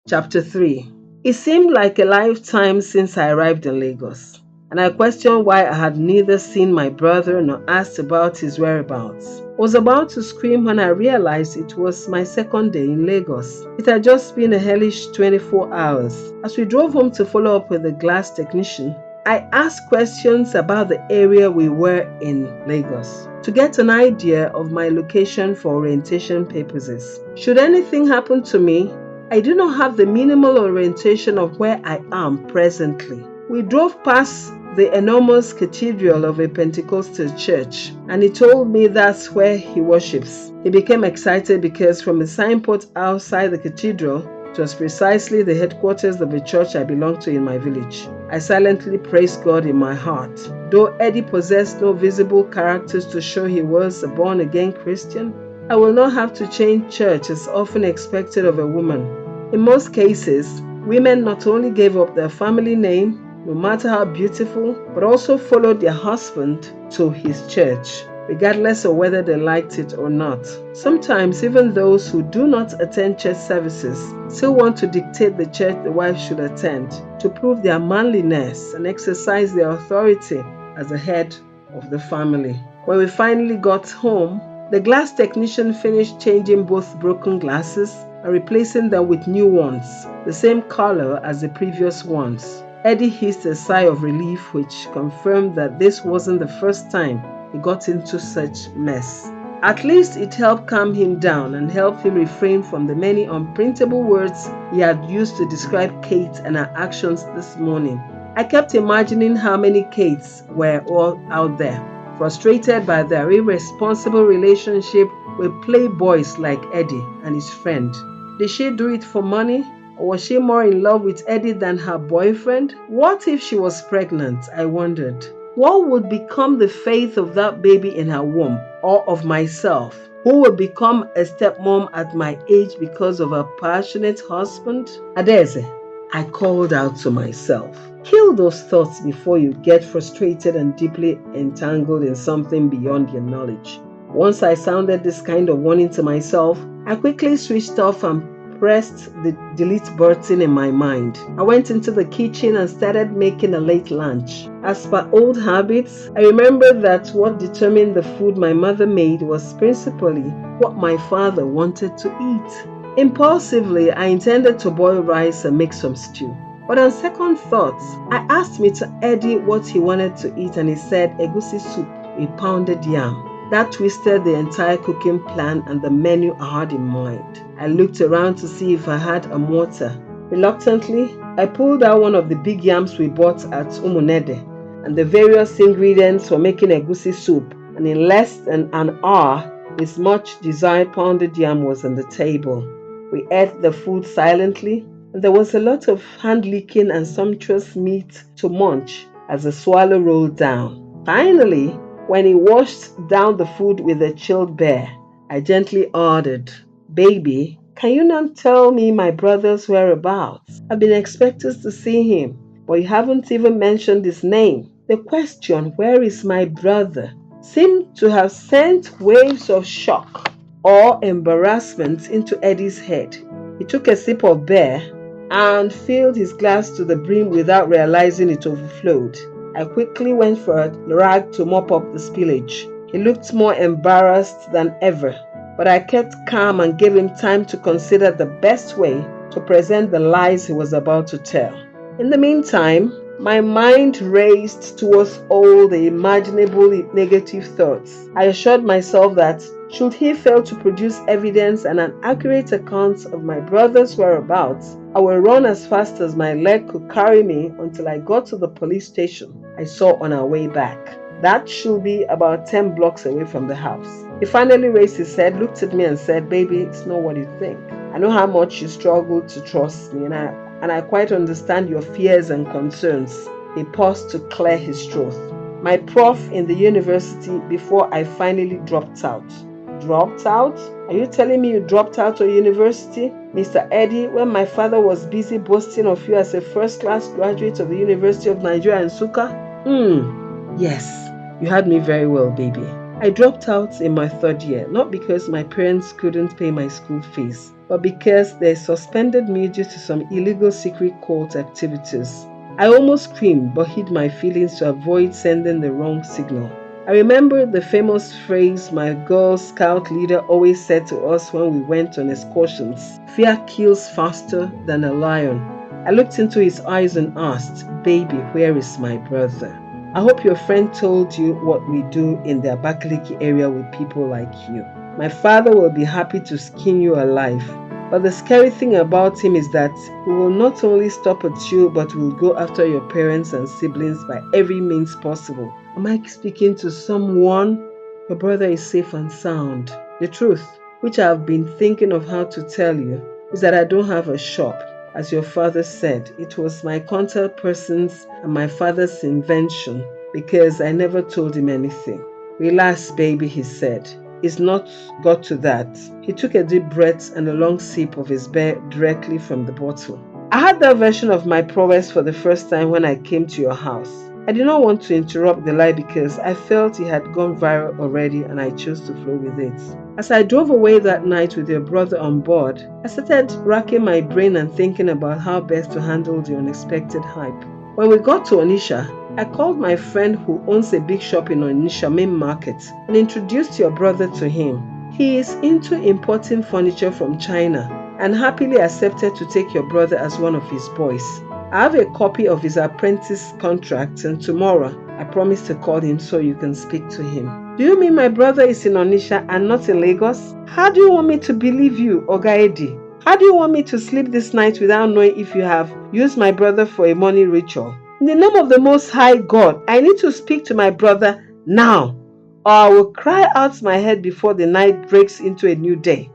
Chapter 3. It seemed like a lifetime since I arrived in Lagos, and I questioned why I had neither seen my brother nor asked about his whereabouts. I was about to scream when I realized it was my second day in Lagos. It had just been a hellish 24 hours. As we drove home to follow up with the glass technician, I asked questions about the area we were in Lagos to get an idea of my location for orientation purposes. Should anything happen to me, I do not have the minimal orientation of where I am presently. We drove past the enormous cathedral of a Pentecostal church, and he told me that's where he worships. He became excited because from a signpost outside the cathedral, it was precisely the headquarters of the church I belonged to in my village. I silently praised God in my heart. Though Eddie possessed no visible characters to show he was a born-again Christian, I will not have to change church as often expected of a woman. In most cases, women not only gave up their family name, no matter how beautiful, but also followed their husband to his church, regardless of whether they liked it or not. Sometimes even those who do not attend church services still want to dictate the church the wife should attend to prove their manliness and exercise their authority as the head of the family. When we finally got home, the glass technician finished changing both broken glasses and replacing them with new ones, the same color as the previous ones. Eddie hissed a sigh of relief, which confirmed that this wasn't the first time he got into such mess. At least it helped calm him down and helped him refrain from the many unprintable words he had used to describe Kate and her actions this morning. I kept imagining how many Kates were all out there, frustrated by their irresponsible relationship with playboys like Eddie and his friend. Did she do it for money? Or was she more in love with Eddie than her boyfriend? What if she was pregnant? I wondered. What would become the fate of that baby in her womb, or of myself, who would become a stepmom at my age because of a passionate husband? Adaeze, I called out to myself. Kill those thoughts before you get frustrated and deeply entangled in something beyond your knowledge. Once I sounded this kind of warning to myself, I quickly switched off and pressed the delete button in my mind. I went into the kitchen and started making a late lunch. As per old habits, I remembered that what determined the food my mother made was principally what my father wanted to eat. Impulsively, I intended to boil rice and make some stew. But on second thoughts, I asked Mr. Eddie what he wanted to eat, and he said egusi soup with pounded yam. That twisted the entire cooking plan and the menu I had in mind. I looked around to see if I had a mortar. Reluctantly, I pulled out one of the big yams we bought at Umunede and the various ingredients for making egusi soup, and in less than an hour, this much desired pounded yam was on the table. We ate the food silently, and there was a lot of hand-licking and sumptuous meat to munch as the swallow rolled down. Finally, when he washed down the food with a chilled bear, I gently ordered, "Baby, can you not tell me my brother's whereabouts? I've been expecting to see him, but you haven't even mentioned his name." The question, "Where is my brother?" seemed to have sent waves of shock or embarrassment into Eddie's head. He took a sip of beer and filled his glass to the brim without realizing it overflowed. I quickly went for a rag to mop up the spillage. He looked more embarrassed than ever, but I kept calm and gave him time to consider the best way to present the lies he was about to tell. In the meantime, my mind raced towards all the imaginable negative thoughts. I assured myself that should he fail to produce evidence and an accurate account of my brother's whereabouts, I will run as fast as my leg could carry me until I got to the police station I saw on our way back. That should be about 10 blocks away from the house. He finally raised his head, looked at me and said, "Baby, it's not what you think. I know how much you struggle to trust me, and I quite understand your fears and concerns." He paused to clear his throat. "My prof in the university before I finally dropped out." "Dropped out? Are you telling me you dropped out of university, Mr. Eddie, when my father was busy boasting of you as a first-class graduate of the University of Nigeria in Nsukka?" Yes, you had me very well, baby. I dropped out in my third year, not because my parents couldn't pay my school fees, but because they suspended me due to some illegal secret cult activities. I almost screamed but hid my feelings to avoid sending the wrong signal. I remember the famous phrase my Girl Scout leader always said to us when we went on excursions: "Fear kills faster than a lion." I looked into his eyes and asked, "Baby, where is my brother?" I hope your friend told you what we do in the Abakaliki area with people like you. My father will be happy to skin you alive. But the scary thing about him is that he will not only stop at you, but will go after your parents and siblings by every means possible. Am I speaking to someone? Your brother is safe and sound. The truth, which I have been thinking of how to tell you, is that I don't have a shop. As your father said, it was my contact person's and my father's invention because I never told him anything. "Relax, baby," he said. "It's not got to that." He took a deep breath and a long sip of his beer directly from the bottle. I had that version of my prowess for the first time when I came to your house. I did not want to interrupt the lie because I felt it had gone viral already and I chose to flow with it. As I drove away that night with your brother on board, I started racking my brain and thinking about how best to handle the unexpected hype. When we got to Onitsha, I called my friend who owns a big shop in Onitsha main market and introduced your brother to him. He is into importing furniture from China and happily accepted to take your brother as one of his boys. I have a copy of his apprentice contract and tomorrow I promise to call him so you can speak to him. Do you mean my brother is in Onitsha and not in Lagos? How do you want me to believe you, Ogaedi? How do you want me to sleep this night without knowing if you have used my brother for a money ritual? In the name of the Most High God, I need to speak to my brother now, or I will cry out my head before the night breaks into a new day.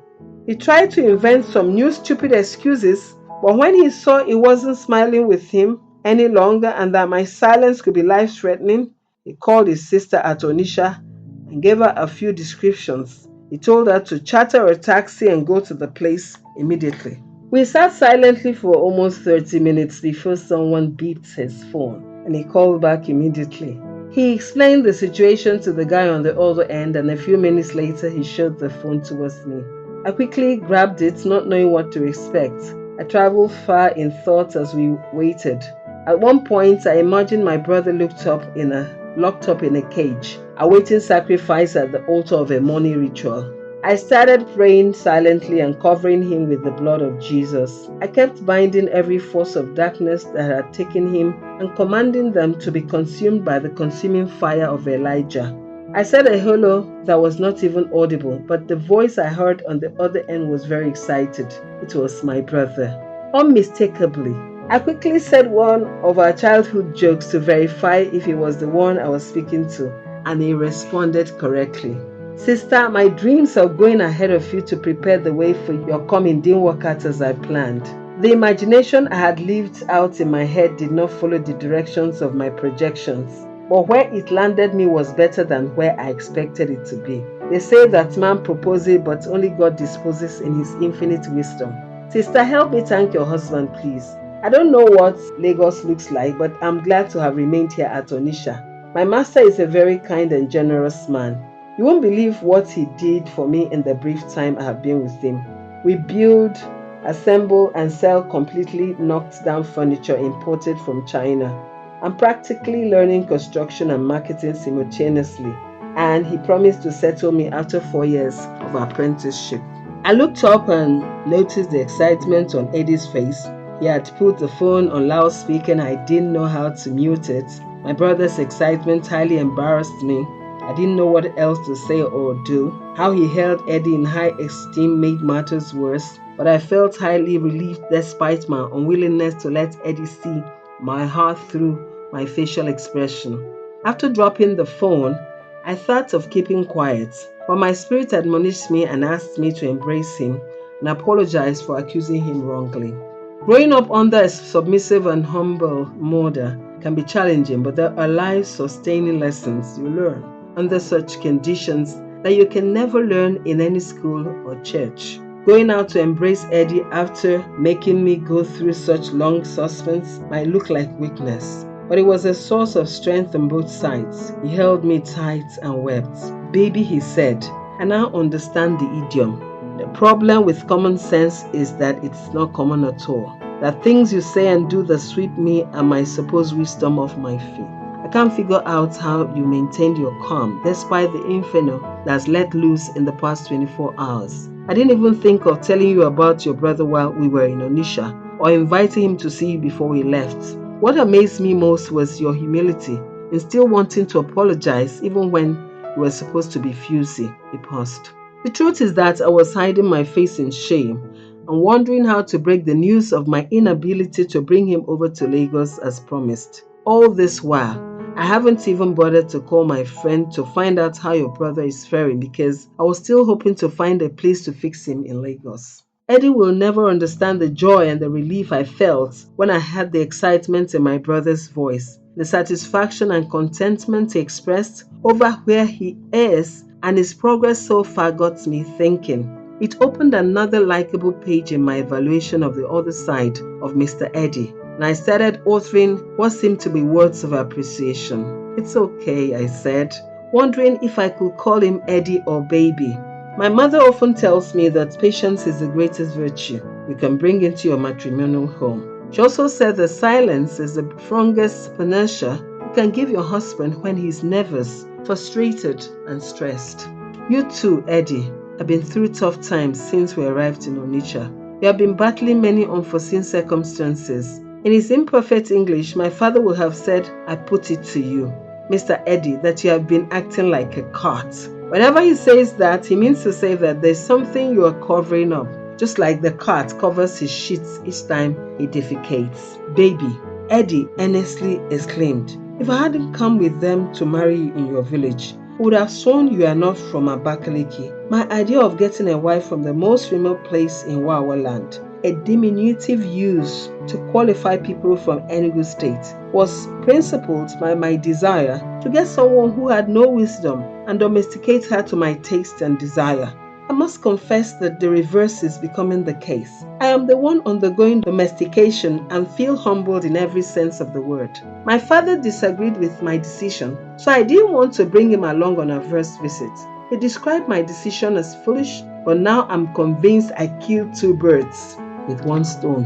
He tried to invent some new stupid excuses, but when he saw it wasn't smiling with him any longer and that my silence could be life-threatening, he called his sister at Onitsha and gave her a few descriptions. He told her to charter a taxi and go to the place immediately. We sat silently for almost 30 minutes before someone beeped his phone and he called back immediately. He explained the situation to the guy on the other end and a few minutes later he showed the phone towards me. I quickly grabbed it, not knowing what to expect. I traveled far in thought as we waited. At one point, I imagined my brother locked up in a cage, awaiting sacrifice at the altar of a money ritual. I started praying silently and covering him with the blood of Jesus. I kept binding every force of darkness that had taken him and commanding them to be consumed by the consuming fire of Elijah. I said a hello that was not even audible, but the voice I heard on the other end was very excited. It was my brother. Unmistakably, I quickly said one of our childhood jokes to verify if he was the one I was speaking to, and he responded correctly. "Sister, my dreams of going ahead of you to prepare the way for your coming didn't work out as I planned. The imagination I had lived out in my head did not follow the directions of my projections. But where it landed me was better than where I expected it to be. They say that man proposes, but only God disposes in his infinite wisdom. Sister, help me thank your husband, please. I don't know what Lagos looks like, but I'm glad to have remained here at Onitsha. My master is a very kind and generous man. You won't believe what he did for me in the brief time I have been with him. We build, assemble, and sell completely knocked down furniture imported from China. I'm practically learning construction and marketing simultaneously, and he promised to settle me after 4 years of apprenticeship." I looked up and noticed the excitement on Eddie's face. He had put the phone on loudspeaker and I didn't know how to mute it. My brother's excitement highly embarrassed me. I didn't know what else to say or do. How he held Eddie in high esteem made matters worse, but I felt highly relieved despite my unwillingness to let Eddie see my heart through my facial expression. After dropping the phone, I thought of keeping quiet, but my spirit admonished me and asked me to embrace him and apologize for accusing him wrongly. Growing up under a submissive and humble mother can be challenging, but there are life-sustaining lessons you learn under such conditions that you can never learn in any school or church. Going out to embrace Eddie after making me go through such long suspense might look like weakness, but it was a source of strength on both sides. He held me tight and wept. "Baby," he said, "I now understand the idiom. The problem with common sense is that it's not common at all. That things you say and do that sweep me and my supposed wisdom off my feet. I can't figure out how you maintained your calm despite the inferno that's let loose in the past 24 hours. I didn't even think of telling you about your brother while we were in Onitsha or inviting him to see you before we left. What amazed me most was your humility in still wanting to apologize even when you were supposed to be fusy. He paused. The truth is that I was hiding my face in shame and wondering how to break the news of my inability to bring him over to Lagos as promised. All this while, I haven't even bothered to call my friend to find out how your brother is faring because I was still hoping to find a place to fix him in Lagos. Eddie will never understand the joy and the relief I felt when I heard the excitement in my brother's voice, the satisfaction and contentment he expressed over where he is, and his progress so far got me thinking. It opened another likable page in my evaluation of the other side of Mr. Eddie, and I started authoring what seemed to be words of appreciation. It's okay, I said, wondering if I could call him Eddie or baby. My mother often tells me that patience is the greatest virtue you can bring into your matrimonial home. She also said that silence is the strongest inertia you can give your husband when he's nervous, frustrated, and stressed. You too, Eddie, have been through tough times since we arrived in Onitsha. We have been battling many unforeseen circumstances. In his imperfect English, my father would have said, I put it to you, Mr. Eddie, that you have been acting like a cart. Whenever he says that, he means to say that there's something you are covering up, just like the cat covers his sheets each time he defecates. Baby, Eddie earnestly exclaimed, if I hadn't come with them to marry you in your village, I would have sworn you are not from Abakaliki. My idea of getting a wife from the most remote place in Wawa land, a diminutive used to qualify people from Enugu State, was principled by my desire to get someone who had no wisdom and domesticate her to my taste and desire. I must confess that the reverse is becoming the case. I am the one undergoing domestication and feel humbled in every sense of the word. My father disagreed with my decision, so I didn't want to bring him along on our first visit. He described my decision as foolish, but now I'm convinced I killed two birds with one stone.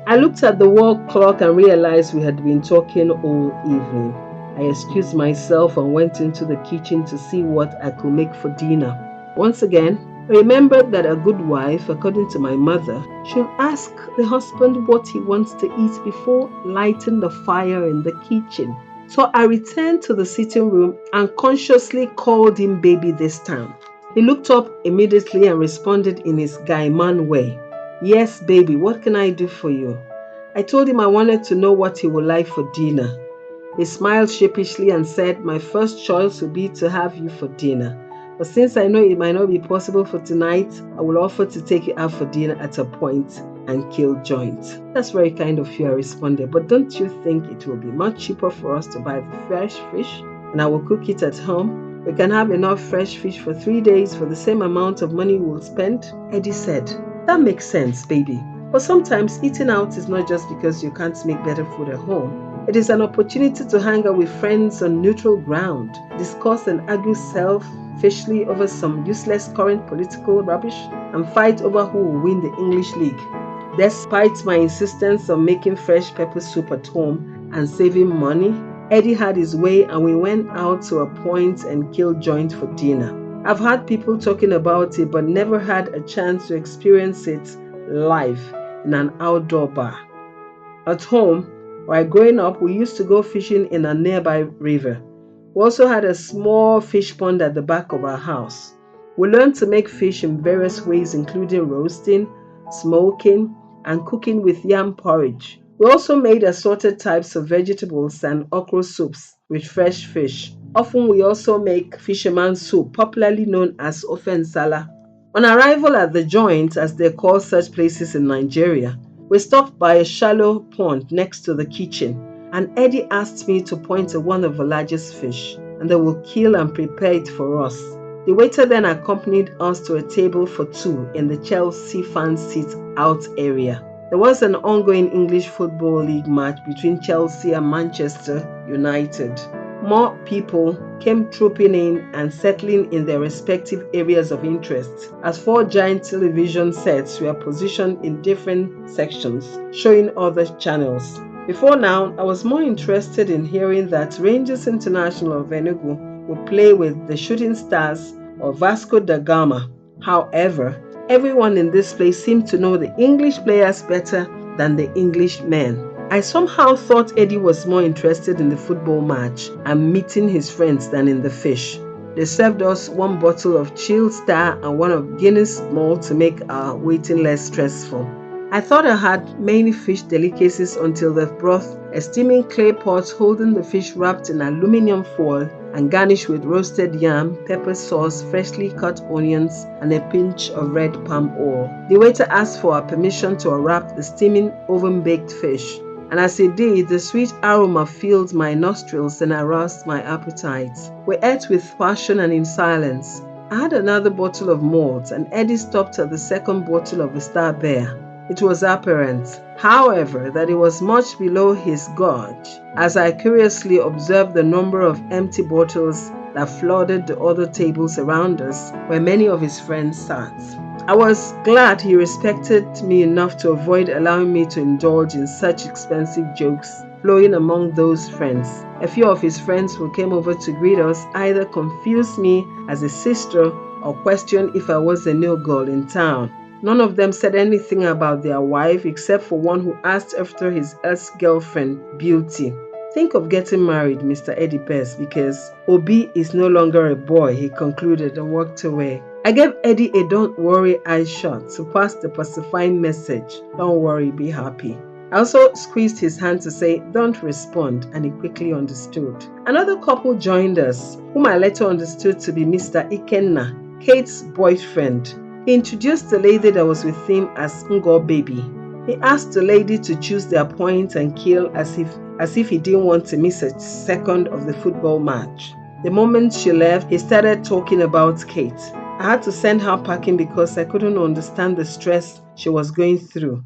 I looked at the wall clock and realized we had been talking all evening. I excused myself and went into the kitchen to see what I could make for dinner. Once again, I remembered that a good wife, according to my mother, should ask the husband what he wants to eat before lighting the fire in the kitchen. So I returned to the sitting room and consciously called him baby this time. He looked up immediately and responded in his Gaiman way. Yes, baby, what can I do for you? I told him I wanted to know what he would like for dinner. He smiled sheepishly and said, my first choice would be to have you for dinner. But since I know it might not be possible for tonight, I will offer to take you out for dinner at a point and kill joint. That's very kind of you, I responded. But don't you think it will be much cheaper for us to buy the fresh fish and I will cook it at home? We can have enough fresh fish for 3 days for the same amount of money we'll spend. Eddie said, that makes sense, baby. But sometimes eating out is not just because you can't make better food at home. It is an opportunity to hang out with friends on neutral ground, discuss and argue selfishly over some useless current political rubbish, and fight over who will win the English League. Despite my insistence on making fresh pepper soup at home and saving money, Eddie had his way and we went out to a point and killed joint for dinner. I've heard people talking about it but never had a chance to experience it live in an outdoor bar. At home, while growing up, we used to go fishing in a nearby river. We also had a small fish pond at the back of our house. We learned to make fish in various ways, including roasting, smoking, and cooking with yam porridge. We also made assorted types of vegetables and okra soups with fresh fish. Often we also make fisherman's soup, popularly known as ofe nsala. On arrival at the joint, as they call such places in Nigeria, we stopped by a shallow pond next to the kitchen, and Eddie asked me to point to one of the largest fish, and they will kill and prepare it for us. The waiter then accompanied us to a table for two in the Chelsea fan sit-out area. There was an ongoing English Football League match between Chelsea and Manchester United. More people came trooping in and settling in their respective areas of interest as four giant television sets were positioned in different sections, showing other channels. Before now, I was more interested in hearing that Rangers International of Enugu would play with the Shooting Stars of Vasco da Gama. However, everyone in this place seemed to know the English players better than the English men. I somehow thought Eddie was more interested in the football match and meeting his friends than in the fish. They served us one bottle of chilled star and one of Guinness malt to make our waiting less stressful. I thought I had many fish delicacies until they brought a steaming clay pot holding the fish wrapped in aluminum foil and garnished with roasted yam, pepper sauce, freshly cut onions, and a pinch of red palm oil. The waiter asked for our permission to unwrap the steaming oven-baked fish, and as he did, the sweet aroma filled my nostrils and aroused my appetite. We ate with passion and in silence. I had another bottle of malt, and Eddie stopped at the second bottle of a Star Bear. It was apparent, however, that it was much below his gauge, as I curiously observed the number of empty bottles that flooded the other tables around us where many of his friends sat. I was glad he respected me enough to avoid allowing me to indulge in such expensive jokes flowing among those friends. A few of his friends who came over to greet us either confused me as a sister or questioned if I was a new girl in town. None of them said anything about their wife except for one who asked after his ex-girlfriend, Beauty. Think of getting married, Mr. Eddie Best, because Obi is no longer a boy, he concluded and walked away. I gave Eddie a don't worry eye shot to pass the pacifying message, don't worry, be happy. I also squeezed his hand to say, don't respond, and he quickly understood. Another couple joined us, whom I later understood to be Mr. Ikenna, Kate's boyfriend. He introduced the lady that was with him as Ngo Baby. He asked the lady to choose their point and kill as if he didn't want to miss a second of the football match. The moment she left, he started talking about Kate. I had to send her packing because I couldn't understand the stress she was going through.